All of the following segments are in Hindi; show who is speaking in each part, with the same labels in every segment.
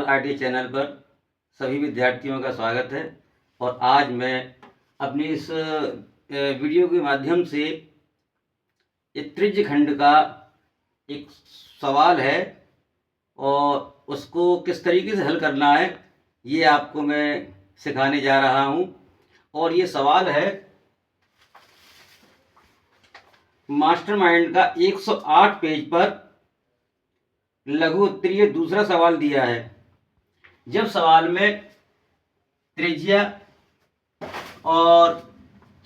Speaker 1: आईटी चैनल पर सभी विद्यार्थियों का स्वागत है। और आज मैं अपनी इस वीडियो के माध्यम से एक त्रिज्य खंड का एक सवाल है और उसको किस तरीके से हल करना है ये आपको मैं सिखाने जा रहा हूँ। और ये सवाल है मास्टरमाइंड का 108 पेज पर लघु उत्तरीय दूसरा सवाल दिया है। जब सवाल में त्रिज्या और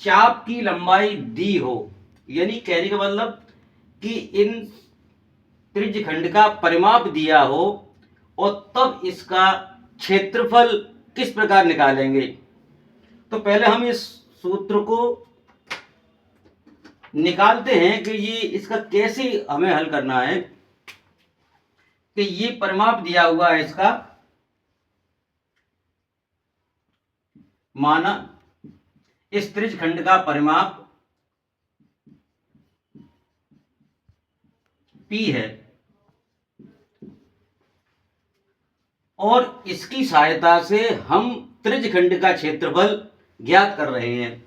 Speaker 1: चाप की लंबाई दी हो, यानी कहने का मतलब कि इन त्रिज्य खंड का परिमाप दिया हो और तब इसका क्षेत्रफल किस प्रकार निकालेंगे। तो पहले हम इस सूत्र को निकालते हैं कि ये इसका कैसे हमें हल करना है। कि ये परिमाप दिया हुआ है, इसका माना इस त्रिज्य खंड का परिमाप P है और इसकी सहायता से हम त्रिज्य खंड का क्षेत्रफल ज्ञात कर रहे हैं।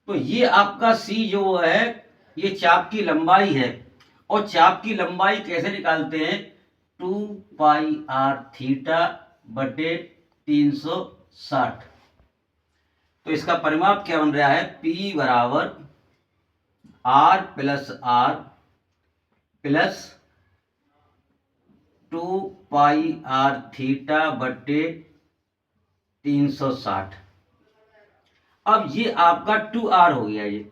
Speaker 1: तो ये आपका C जो है ये चाप की लंबाई है और चाप की लंबाई कैसे निकालते हैं, 2πr थीटा बटे 360। तो इसका परिमाप क्या बन रहा है, P बराबर R plus R plus 2πr theta बटे 360। अब ये आपका 2R हो गया। ये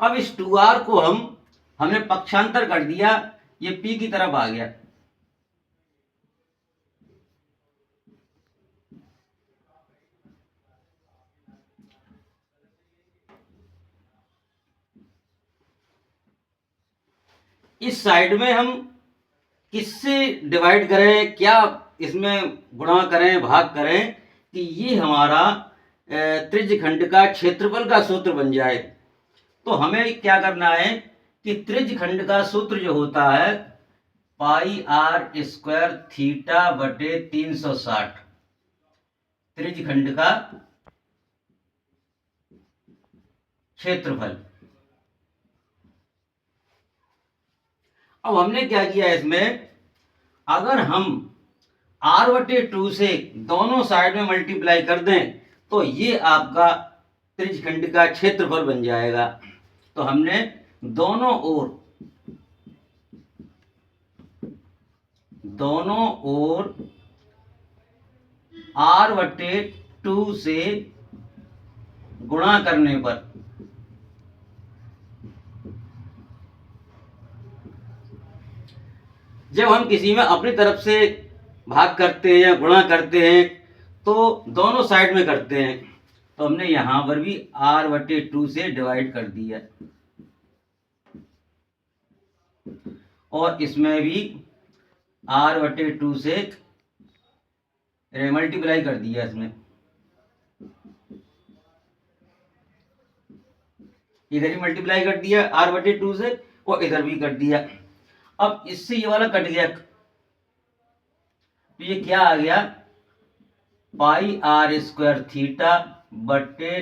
Speaker 1: अब इस 2R को हमने पक्षांतर कर दिया, ये P की तरफ आ गया। इस साइड में हम किससे डिवाइड करें, क्या इसमें गुणा करें, भाग करें कि ये हमारा त्रिज्य खंड का क्षेत्रफल का सूत्र बन जाए। तो हमें क्या करना है कि त्रिज्य खंड का सूत्र जो होता है πr स्क्वायर थीटा बटे 360, त्रिज्य खंड का क्षेत्रफल। अब हमने क्या किया इसमें, अगर हम r/2 से दोनों साइड में मल्टीप्लाई कर दें तो ये आपका त्रिज्य खंड का क्षेत्रफल बन जाएगा। तो हमने दोनों ओर r/2 से गुणा करने पर जब हम किसी में अपनी तरफ से भाग करते हैं या गुणा करते हैं तो दोनों साइड में करते हैं। तो हमने यहां पर भी r/2 से डिवाइड कर दिया और इसमें भी r/2 से मल्टीप्लाई कर दिया। इसमें इधर ही मल्टीप्लाई कर दिया r/2 से और इधर भी कर दिया। अब इससे ये वाला कट गया तो ये क्या आ गया, πr स्क्वायर थीटा बटे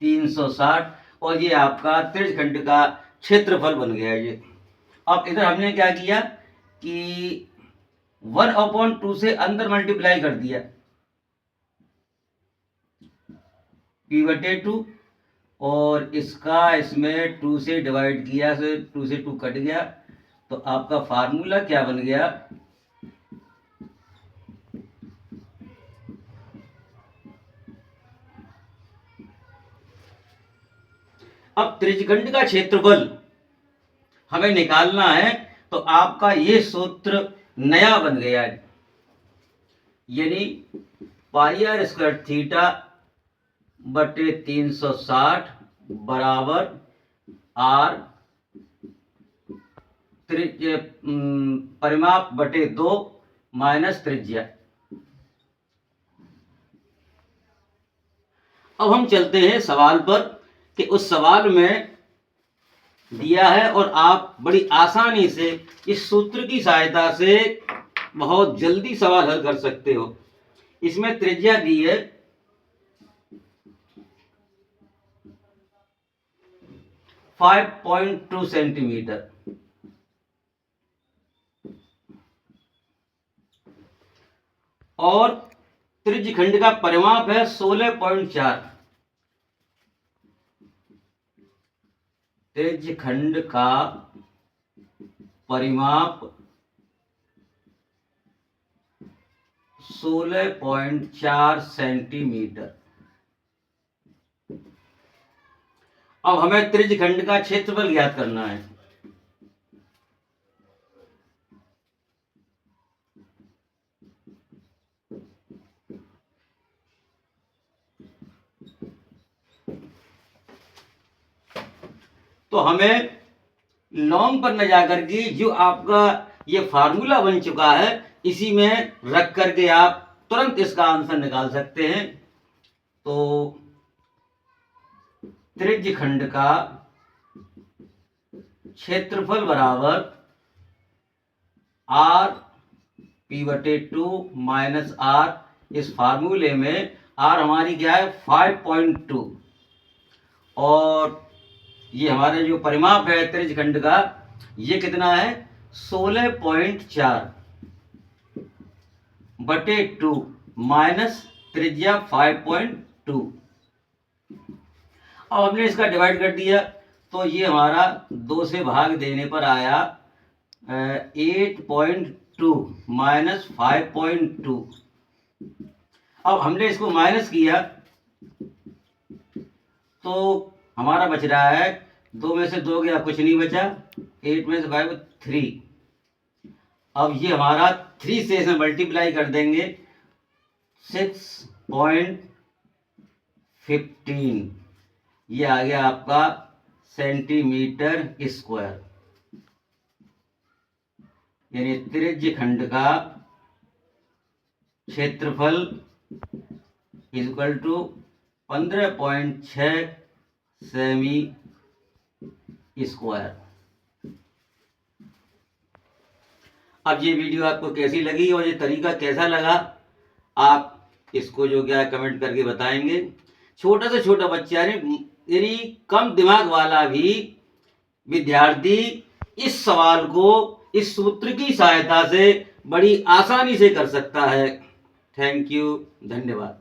Speaker 1: 360 और ये आपका त्रिज्य खंड का क्षेत्रफल बन गया ये। अब इधर हमने क्या किया कि 1/2 से अंदर मल्टीप्लाई कर दिया p/2 और इसका इसमें 2 से डिवाइड किया, से 2 से 2 कट गया। तो आपका फार्मूला क्या बन गया, अब त्रिज्यखंड का क्षेत्रफल हमें निकालना है तो आपका ये सूत्र नया बन गया है, यानी πr स्क्वायर थीटा बटे 360 बराबर r परिमाप बटे 2 माइनस त्रिज्या। अब हम चलते हैं सवाल पर कि उस सवाल में दिया है और आप बड़ी आसानी से इस सूत्र की सहायता से बहुत जल्दी सवाल हल कर सकते हो। इसमें त्रिज्या दी है 5.2 सेंटीमीटर और त्रिज्यखंड का परिमाप है 16.4। त्रिज्यखंड का परिमाप 16.4 सेंटीमीटर। अब हमें त्रिज्यखंड का क्षेत्रफल ज्ञात करना है। तो हमें लॉन्ग पर न जाकर के जो आपका ये फार्मूला बन चुका है इसी में रख करके आप तुरंत इसका आंसर निकाल सकते हैं। तो त्रिज्यखंड का क्षेत्रफल बराबर आर पी बटे 2 माइनस आर। इस फार्मूले में आर हमारी क्या है 5.2 और ये हमारे जो परिमाप है त्रिज्यखंड का ये कितना है 16.4 बटे 2 माइनस त्रिज्या 5.2। अब हमने इसका डिवाइड कर दिया तो ये हमारा 2 से भाग देने पर आया 8.2 माइनस 5.2। अब हमने इसको माइनस किया तो हमारा बच रहा है 2 में से 2 गया कुछ नहीं बचा, 8 में से 5 3। अब ये हमारा 3 से इसमें मल्टीप्लाई कर देंगे 6.15। ये आ गया आपका सेंटीमीटर स्क्वायर। यानी त्रिज्यखंड का क्षेत्रफल इक्वल टू 15.6 सेमी स्क्वायर। अब ये वीडियो आपको कैसी लगी और ये तरीका कैसा लगा आप इसको जो क्या कमेंट करके बताएंगे। छोटा से छोटा बच्चा यानी कम दिमाग वाला भी विद्यार्थी इस सवाल को इस सूत्र की सहायता से बड़ी आसानी से कर सकता है। थैंक यू, धन्यवाद।